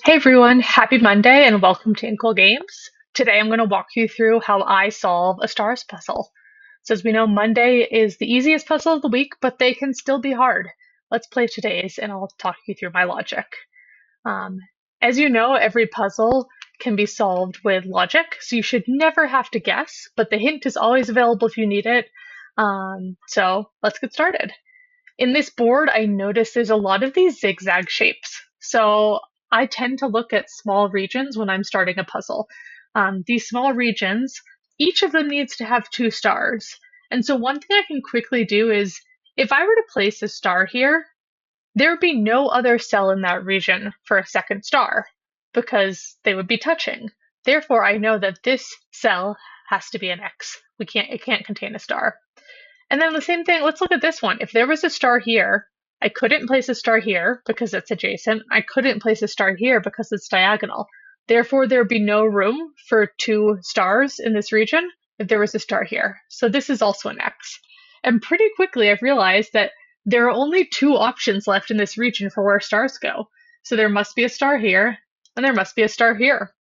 Hey everyone, happy Monday and welcome to Inkwell Games. Today I'm going to walk you through how I solve a stars puzzle. So as we know, Monday is the easiest puzzle of the week, but they can still be hard. Let's play today's and I'll talk you through my logic. Um, as you know, every puzzle can be solved with logic, so you should never have to guess, but the hint is always available if you need it. So let's get started. In this board, I noticed there's a lot of these zigzag shapes. So I tend to look at small regions when I'm starting a puzzle. These small regions, each of them needs to have two stars. And so one thing I can quickly do is, if I were to place a star here, there would be no other cell in that region for a second star because they would be touching. Therefore, I know that this cell has to be an X. It can't contain a star. And then the same thing, let's look at this one. If there was a star here, I couldn't place a star here because it's adjacent. I couldn't place a star here because it's diagonal. Therefore, there would be no room for two stars in this region if there was a star here. So this is also an X. And pretty quickly, I've realized that there are only two options left in this region for where stars go. So there must be a star here, and there must be a star here.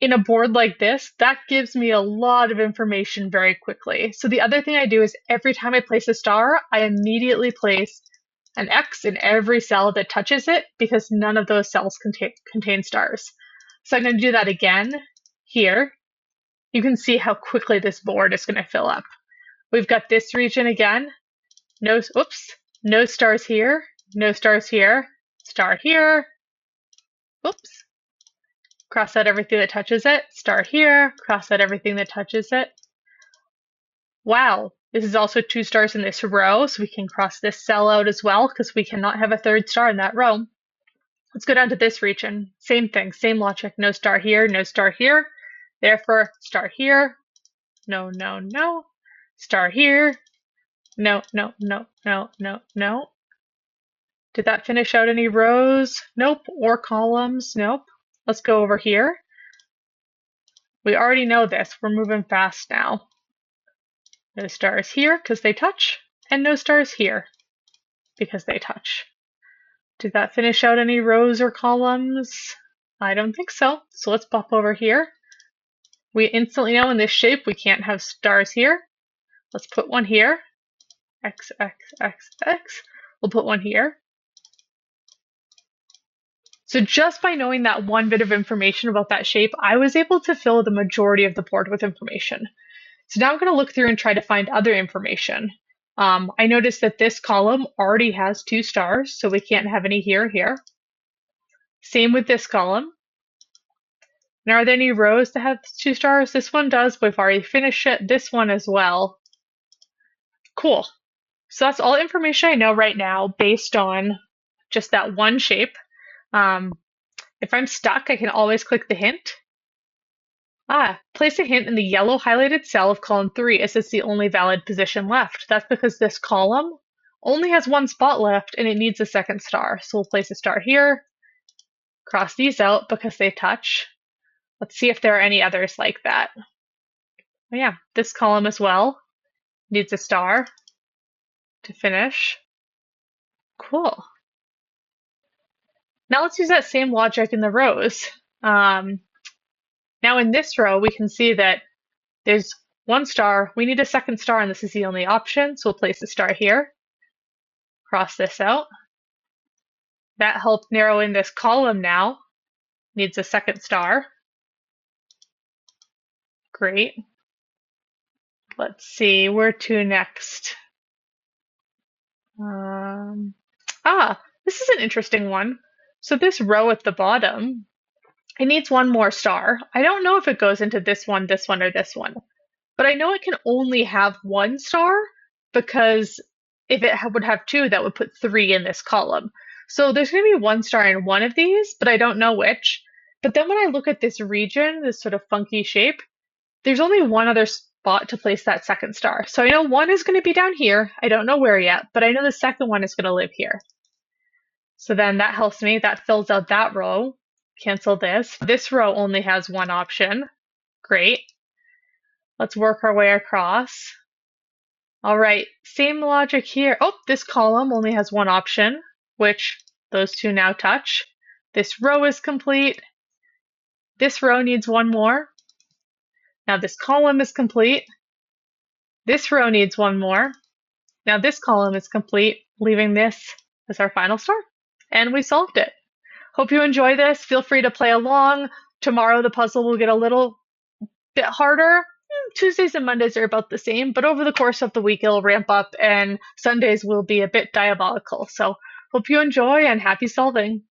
In a board like this, that gives me a lot of information very quickly. So the other thing I do is every time I place a star, I immediately place an X in every cell that touches it because none of those cells contain stars. So I'm going to do that again here. You can see how quickly this board is going to fill up. We've got this region again. No stars here, no stars here, star here. Oops. Cross out everything that touches it, star here, cross out everything that touches it. Wow, this is also two stars in this row, so we can cross this cell out as well because we cannot have a third star in that row. Let's go down to this region. Same thing, same logic. No star here, no star here. Therefore, star here. No, no, no. Star here. No, no, no, no, no, no. Did that finish out any rows? Nope. Or columns? Nope. Let's go over here. We already know this. We're moving fast now. No stars here because they touch, and no stars here because they touch. Did that finish out any rows or columns? I don't think so. So let's pop over here. We instantly know in this shape we can't have stars here. Let's put one here. X, X, X, X. We'll put one here. So just by knowing that one bit of information about that shape, I was able to fill the majority of the board with information. So now I'm going to look through and try to find other information. I noticed that this column already has two stars, so we can't have any here or here. Same with this column. Now, are there any rows that have two stars? This one does, but we've already finished it. This one as well. Cool. So that's all information I know right now based on just that one shape. If I'm stuck, I can always click the hint. Place a hint in the yellow highlighted cell of column 3 as it's the only valid position left. That's because this column only has one spot left and it needs a second star. So we'll place a star here, cross these out because they touch. Let's see if there are any others like that. Oh yeah, this column as well needs a star to finish. Cool. Now let's use that same logic in the rows. Now in this row, we can see that there's one star. We need a second star, and this is the only option. So we'll place a star here. Cross this out. That helped narrow in this column now. Needs a second star. Great. Let's see, where to next? This is an interesting one. So this row at the bottom, it needs one more star. I don't know if it goes into this one, or this one. But I know it can only have one star because if it would have two, that would put 3 in this column. So there's going to be one star in one of these, but I don't know which. But then when I look at this region, this sort of funky shape, there's only one other spot to place that second star. So I know one is going to be down here. I don't know where yet, but I know the second one is going to live here. So then that helps me. That fills out that row. Cancel this. This row only has one option. Great. Let's work our way across. All right, same logic here. Oh, this column only has one option, which those two now touch. This row is complete. This row needs one more. Now this column is complete. This row needs one more. Now this column is complete, leaving this as our final star. And we solved it. Hope you enjoy this. Feel free to play along. Tomorrow the puzzle will get a little bit harder. Tuesdays and Mondays are about the same, but over the course of the week it'll ramp up and Sundays will be a bit diabolical. So hope you enjoy and happy solving.